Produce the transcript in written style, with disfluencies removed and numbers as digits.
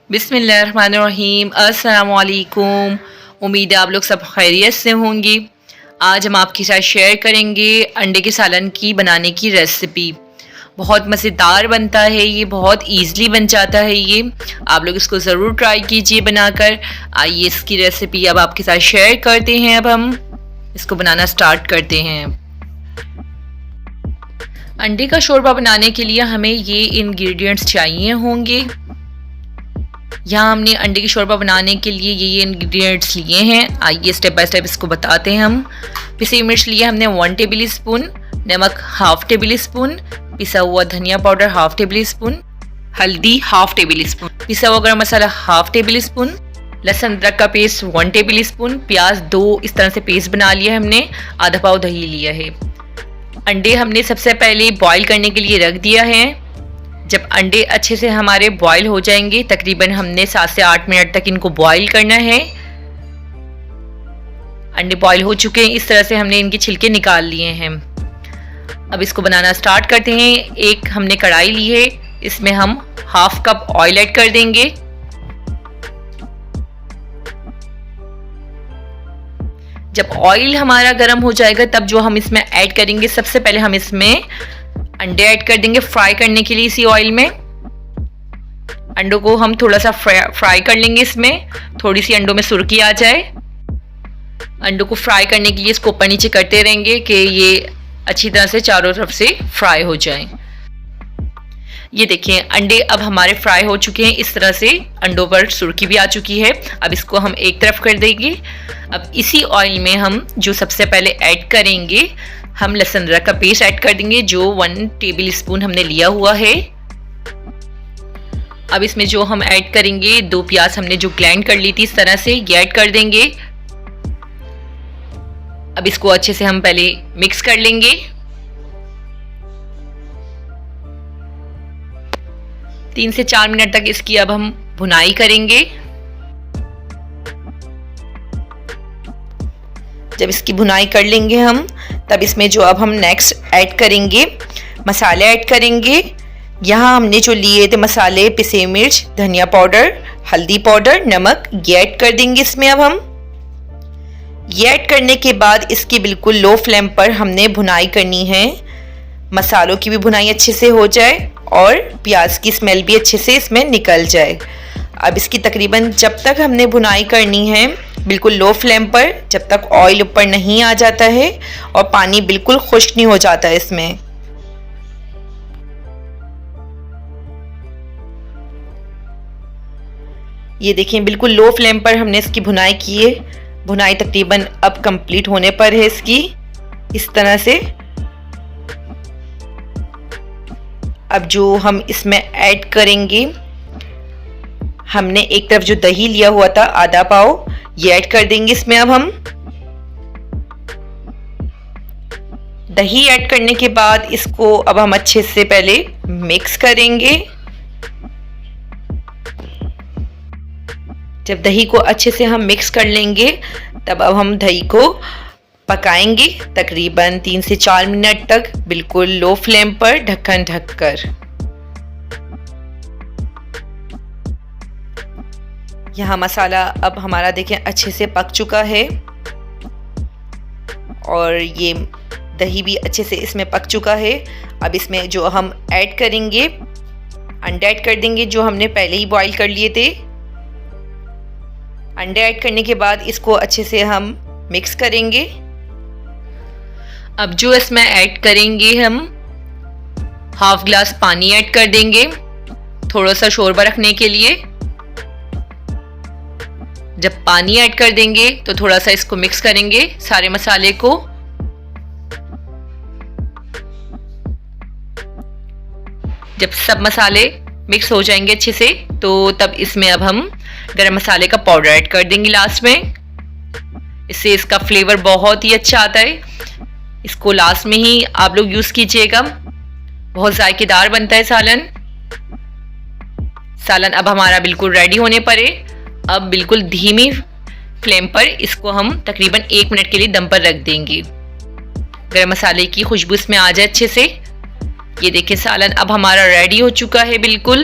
बिस्मिल्लाहिर्रहमानिर्रहीम। अस्सलाम वालेकुम। उम्मीद है आप लोग सब खैरियत से होंगे। आज हम आपके साथ शेयर करेंगे अंडे के सालन की बनाने की रेसिपी। बहुत मज़ेदार बनता है ये, बहुत ईज़िली बन जाता है ये। आप लोग इसको ज़रूर ट्राई कीजिए बनाकर। आइए इसकी रेसिपी अब आपके साथ शेयर करते हैं। अब हम इसको बनाना स्टार्ट करते हैं। अंडे का शोरबा बनाने के लिए हमें ये इंग्रेडिएंट्स चाहिए होंगे। यहाँ हमने अंडे की शोरबा बनाने के लिए ये इंग्रेडिएंट्स लिए हैं। आइए स्टेप बाय स्टेप इसको बताते हैं हम। पिसी मिर्च लिए हमने 1 टेबल स्पून, नमक 1/2 टेबल स्पून, पिसा हुआ धनिया पाउडर 1/2 टेबल स्पून, हल्दी 1/2 टेबल स्पून, पिसा हुआ गरम मसाला 1/2 टेबल स्पून, लहसुन अदरक का पेस्ट 1 टेबल स्पून, प्याज 2 इस तरह से पेस्ट बना लिया हमने, आधा पाव दही लिया है। अंडे हमने सबसे पहले बॉईल करने के लिए रख दिया है। जब अंडे अच्छे से हमारे बॉईल हो जाएंगे, तकरीबन हमने 7 से 8 मिनट तक इनको बॉईल करना है। अंडे बॉईल हो चुके हैं, इस तरह से हमने इनके छिलके निकाल लिए हैं। अब इसको बनाना स्टार्ट करते हैं। एक हमने कढ़ाई ली है, इसमें हम 1/2 कप ऑयल ऐड कर देंगे। जब ऑयल हमारा गर्म हो जाएगा तब जो हम इसमें ऐड करेंगे, सबसे पहले हम इसमें अंडे ऐड कर देंगे फ्राई करने के लिए। इसी ऑयल में अंडों को हम थोड़ा सा फ्राई कर लेंगे। इसमें थोड़ी सी अंडों में सुर्खी आ जाए। अंडों को फ्राई करने के लिए इसको ऊपर नीचे करते रहेंगे कि ये अच्छी तरह से चारों तरफ से फ्राई हो जाएं। ये देखिए अंडे अब हमारे फ्राई हो चुके हैं। इस तरह से अंडों पर सुर्खी भी आ चुकी है। अब इसको हम एक तरफ कर देंगे। अब इसी ऑयल में हम जो सबसे पहले ऐड करेंगे, हम लहसुन अदरक का पेस्ट ऐड कर देंगे जो 1 टेबल स्पून हमने लिया हुआ है। अब इसमें जो हम ऐड करेंगे, 2 प्याज हमने जो ग्राइंड कर ली थी इस तरह से, ये ऐड कर देंगे। अब इसको अच्छे से हम पहले मिक्स कर लेंगे। तीन से 4 मिनट तक इसकी अब हम भुनाई करेंगे। जब इसकी भुनाई कर लेंगे हम, तब इसमें जो अब हम नेक्स्ट ऐड करेंगे, मसाले ऐड करेंगे। यहाँ हमने जो लिए थे मसाले, पिसे मिर्च, धनिया पाउडर, हल्दी पाउडर, नमक, ये ऐड कर देंगे इसमें। अब हम ये ऐड करने के बाद इसकी बिल्कुल लो फ्लेम पर हमने भुनाई करनी है। मसालों की भी भुनाई अच्छे से हो जाए और प्याज की स्मेल भी अच्छे से इसमें निकल जाए। अब इसकी तकरीबन जब तक हमने भुनाई करनी है, बिल्कुल लो फ्लेम पर, जब तक ऑयल ऊपर नहीं आ जाता है और पानी बिल्कुल खुश्क नहीं हो जाता है इसमें। ये देखें बिल्कुल लो फ्लेम पर हमने इसकी भुनाई की है। भुनाई तकरीबन अब कंप्लीट होने पर है इसकी, इस तरह से। अब जो हम इसमें ऐड करेंगे, हमने एक तरफ जो दही लिया हुआ था आधा पाव, ये ऐड कर देंगे इसमें। अब हम दही ऐड करने के बाद इसको अब हम अच्छे से पहले मिक्स करेंगे। जब दही को अच्छे से हम मिक्स कर लेंगे, तब अब हम दही को पकाएंगे तकरीबन 3 से 4 मिनट तक, बिल्कुल लो फ्लेम पर ढक्कन ढककर। यहाँ मसाला अब हमारा देखें अच्छे से पक चुका है और ये दही भी अच्छे से इसमें पक चुका है। अब इसमें जो हम ऐड करेंगे, अंडे ऐड कर देंगे जो हमने पहले ही बॉईल कर लिए थे। अंडे ऐड करने के बाद इसको अच्छे से हम मिक्स करेंगे। अब जो इसमें ऐड करेंगे, हम 1/2 गिलास पानी ऐड कर देंगे थोड़ा सा शोरबा रखने के लिए। जब पानी ऐड कर देंगे तो थोड़ा सा इसको मिक्स करेंगे सारे मसाले को। जब सब मसाले मिक्स हो जाएंगे अच्छे से, तो तब इसमें अब हम गरम मसाले का पाउडर ऐड कर देंगे लास्ट में। इससे इसका फ्लेवर बहुत ही अच्छा आता है। इसको लास्ट में ही आप लोग यूज़ कीजिएगा, बहुत जायकेदार बनता है सालन। सालन अब हमारा बिल्कुल रेडी होने पर है। अब बिल्कुल धीमी फ्लेम पर इसको हम तकरीबन 1 मिनट के लिए दम पर रख देंगे। गरम मसाले की खुशबू इसमें आ जाए अच्छे से। ये देखिए सालन अब हमारा रेडी हो चुका है बिल्कुल।